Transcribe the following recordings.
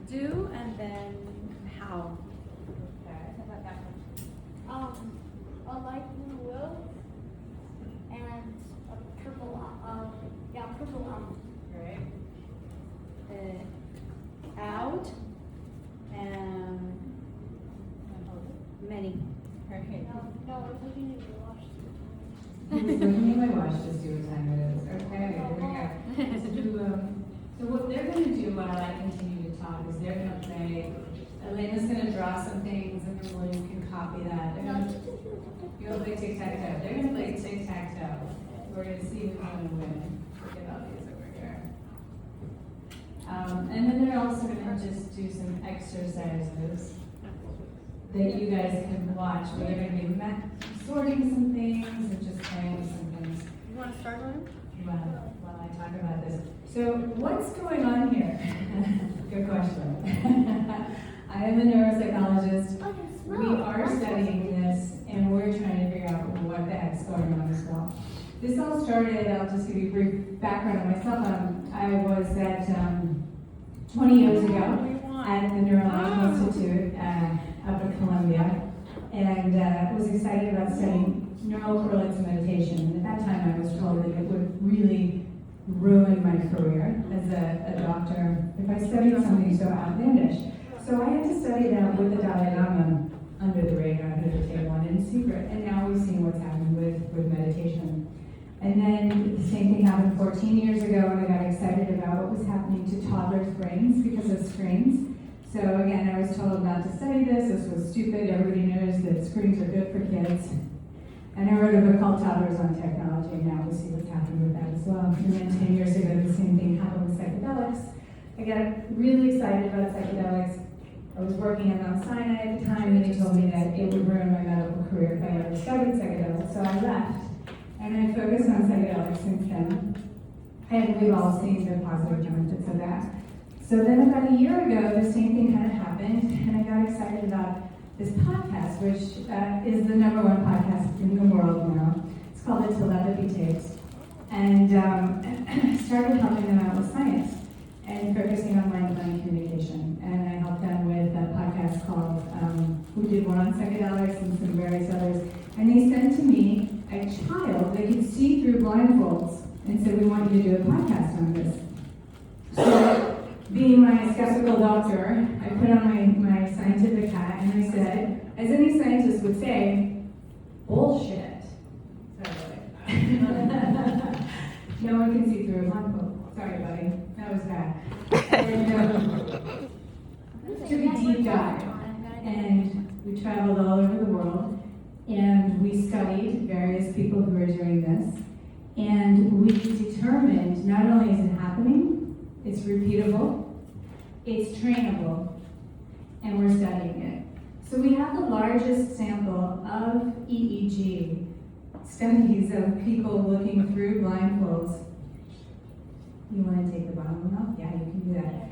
do and then how. Okay, how about that one? A light blue will and a purple purple Great. Out and many. Great. No, I was looking at your watch. He was looking at my watch to see what time it is. Okay, here we go. Let's do, so what they're going to do while I continue to talk is they're going to play, Elena's going to draw some things and then William can copy that. They're going to, you'll play tic-tac-toe. They're going to play tic-tac-toe. We're going to see who's going to win. Look at all these over here. And then they're also going to just do some exercises that you guys can watch, where they're going to be sorting some things and just playing with some things. You want to start on it? While I talk about this. So what's going on here? Good question. I am a neuropsychologist. We are studying this and we're trying to figure out what the heck's going on as well. This all started, I'll just give you a brief background on myself. I was at 20 years ago at the Neurological Institute up in Columbia, and was excited about studying neural correlates of meditation. And at that time I was told that it would really ruin my career as a doctor if I studied something so outlandish. So I had to study that with the Dalai Lama under the radar, under the table, and in secret. And now we've seen what's happened with meditation. And then the same thing happened 14 years ago when I got excited about what was happening to toddlers' brains because of screens. So again, I was told not to study this. This was stupid. Everybody knows that screens are good for kids. And I wrote a book called Toddlers on Technology, and now we see what's happened with that as well. And then 10 years ago, the same thing happened with psychedelics. I got really excited about psychedelics. I was working at Mount Sinai at the time, and they told me that it would ruin my medical career if I ever studied psychedelics, so I left. And I focused on psychedelics since then. And we've all seen the positive benefits of that. So then about a year ago, the same thing kind of happened, and I got excited about this podcast, which is the #1 podcast in the world now. It's called the Telepathy Tapes. And I started helping them out with science and focusing on mind-to-mind communication. And I helped them with a podcast called, we did one on psychedelics and some various others. And they sent to me a child that could see through blindfolds and said, we want you to do a podcast on this. So, being my skeptical doctor, I put on my scientific hat and I said, as any scientist would say, bullshit. Sorry, no one can see through a blindfold. Sorry, buddy. That was bad. And, took a deep dive, and we traveled all over the world, and we studied various people who are doing this, and we determined not only is it happening, it's repeatable, it's trainable, and we're studying it. So we have the largest sample of EEG studies of people looking through blindfolds. You want to take the bottom one off? Yeah, you can do that.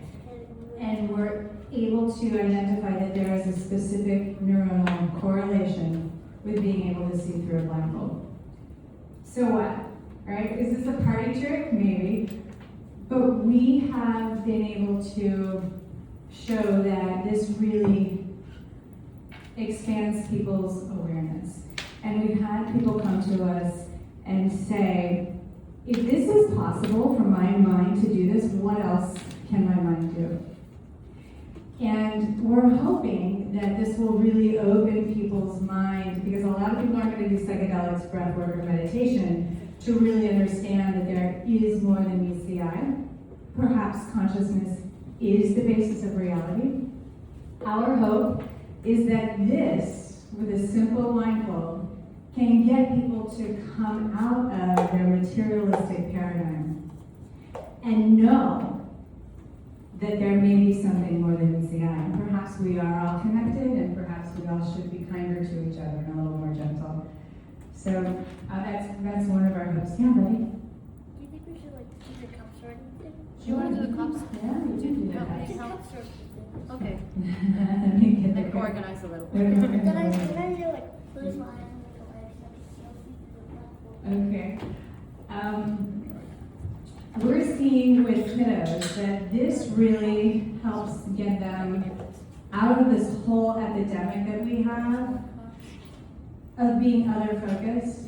And we're able to identify that there is a specific neuronal correlation with being able to see through a blindfold. So what? Right? Is this a party trick? Maybe. But we have been able to show that this really expands people's awareness. And we've had people come to us and say, if this is possible for my mind to do this, what else can my mind do? And we're hoping that this will really open people's mind, because a lot of people aren't going to do psychedelics, breathwork, or meditation to really understand that there is more than meets the eye. Perhaps consciousness is the basis of reality. Our hope is that this, with a simple blindfold, can get people to come out of their materialistic paradigm and know that there may be something more than meets the eye. And perhaps we are all connected, and perhaps we all should be kinder to each other and a little more gentle. So that's one of our hopes. Yeah, buddy? Do you think we should keep the cups or anything? Do you want to do the cups? Yeah, we do Yeah, that. please. The cups or Okay. Let me get Like the organize a little. Then I do lose my hand like a leg. Okay. we're seeing with kiddos that this really helps get them out of this whole epidemic that we have of being other focused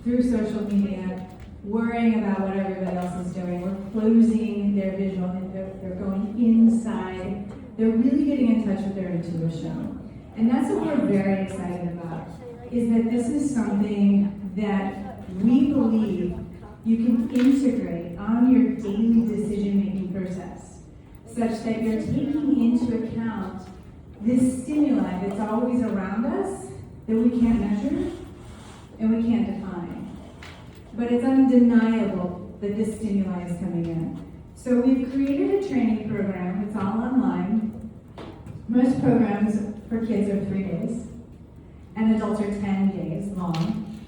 through social media, worrying about what everybody else is doing. We're closing their visual, they're going inside. They're really getting in touch with their intuition. And that's what we're very excited about, is that this is something that we believe you can integrate on your daily decision-making process, such that you're taking into account this stimuli that's always around us that we can't measure and we can't define. But it's undeniable that this stimuli is coming in. So we've created a training program. It's all online. Most programs for kids are 3 days, and adults are 10 days long.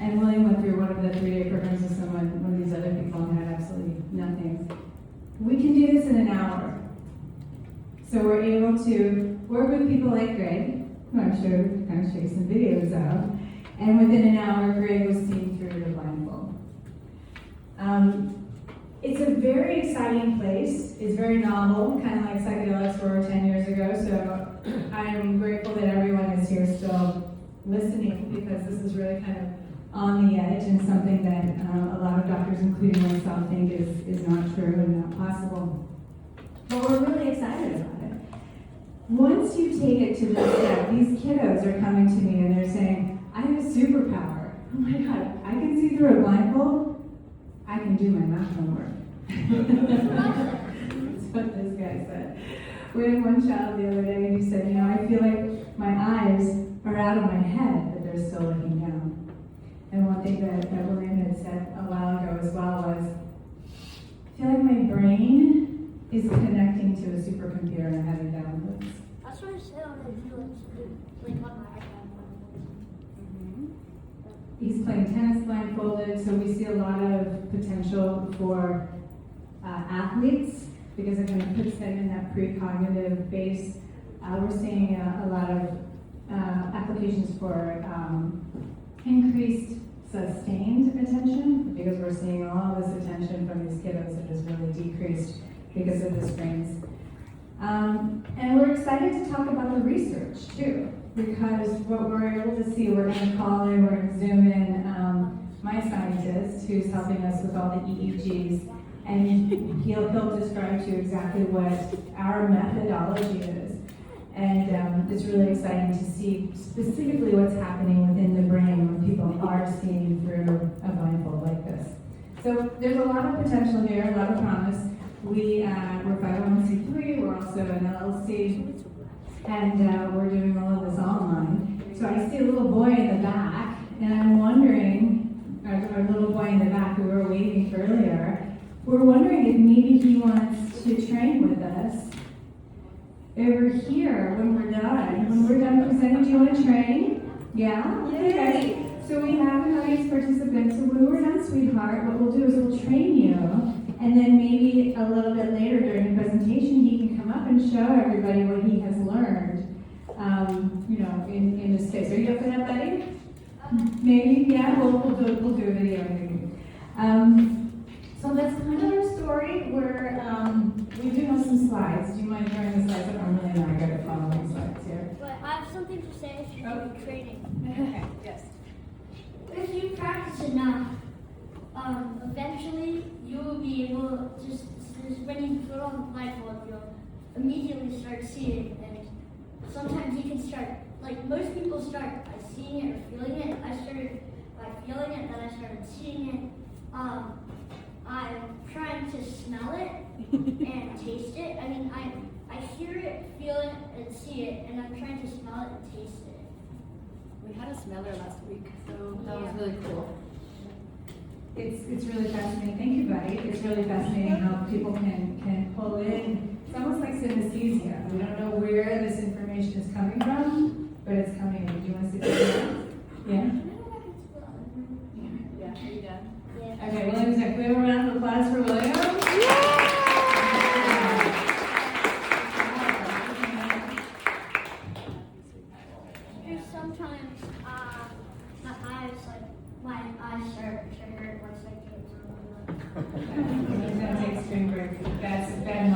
And William went through one of the 3-day programs with someone, one of these other people, and had absolutely nothing. We can do this in an hour. So we're able to work with people like Greg, who I'm sure I'm going to show you some videos of, and within an hour, Greg was seen through the blindfold. It's a very exciting place. It's very novel, kind of like psychedelics were 10 years ago. So I'm grateful that everyone is here still listening, because this is really kind of on the edge and something that a lot of doctors, including myself, think is not true and not possible. But we're really excited about it. Once you take it to this step, these kiddos are coming to me and they're saying, I have a superpower. Oh my God, I can see through a blindfold. I can do my math homework. That's what this guy said. We had one child the other day who said, I feel like my eyes are out of my head, but they're still looking down. And one thing that William had said a while ago as well was, I feel like my brain is connecting to a supercomputer and I'm having downloads. That's what I said on the video, like on my iPad. He's playing tennis blindfolded, so we see a lot of potential for athletes, because it kind of puts them in that precognitive base. We're seeing a lot of applications for increased sustained attention, because we're seeing all of this attention from these kiddos that is really decreased because of the screens. And we're excited to talk about the research too, because what we're able to see, we're going to call in, we're going to zoom in my scientist who's helping us with all the EEGs, and he'll describe to you exactly what our methodology is. And it's really exciting to see specifically what's happening within the brain when people are seeing through a blindfold like this. So there's a lot of potential here, a lot of promise. We're 501c3, we're also an LLC, and we're doing all of this online. So I see a little boy in the back, and I'm wondering, our little boy in the back who we were waiting for earlier, we're wondering if maybe he wants to train with us over here when we're done. When we're done presenting, do you want to train? Yeah? Okay. So we have an audience participant. So when we're done, sweetheart, what we'll do is we'll train you, and then maybe a little bit later during the presentation, he can come up and show everybody what he has learned, in this case. Are you up for that, buddy? Maybe? Yeah, we'll do a video maybe. So that's kind of our story. We do have some slides. Do you mind sharing the slides? I'm really not good at following slides here. But I have something to say if you're doing training. Okay, yes. If you practice enough, eventually you will be able to, just when you put on the blindfold, you'll immediately start seeing, and sometimes you can start, like most people start by seeing it or feeling it. I started by feeling it, then I started seeing it. I'm trying to smell it and taste it. I mean, I hear it, feel it, and see it, and I'm trying to smell it and taste it. We had a smeller last week, so that was really cool. It's really fascinating. Thank you, buddy. It's really fascinating how people can pull in. It's almost like synesthesia. We don't know where this information is coming from, but it's coming in. Do you want to see that? Yeah? Yeah. Are you done? Yeah. Okay, William's next. We have a round of applause for William. There's sometimes my eyes start to hurt once I get He's gonna take spring break. That's a bad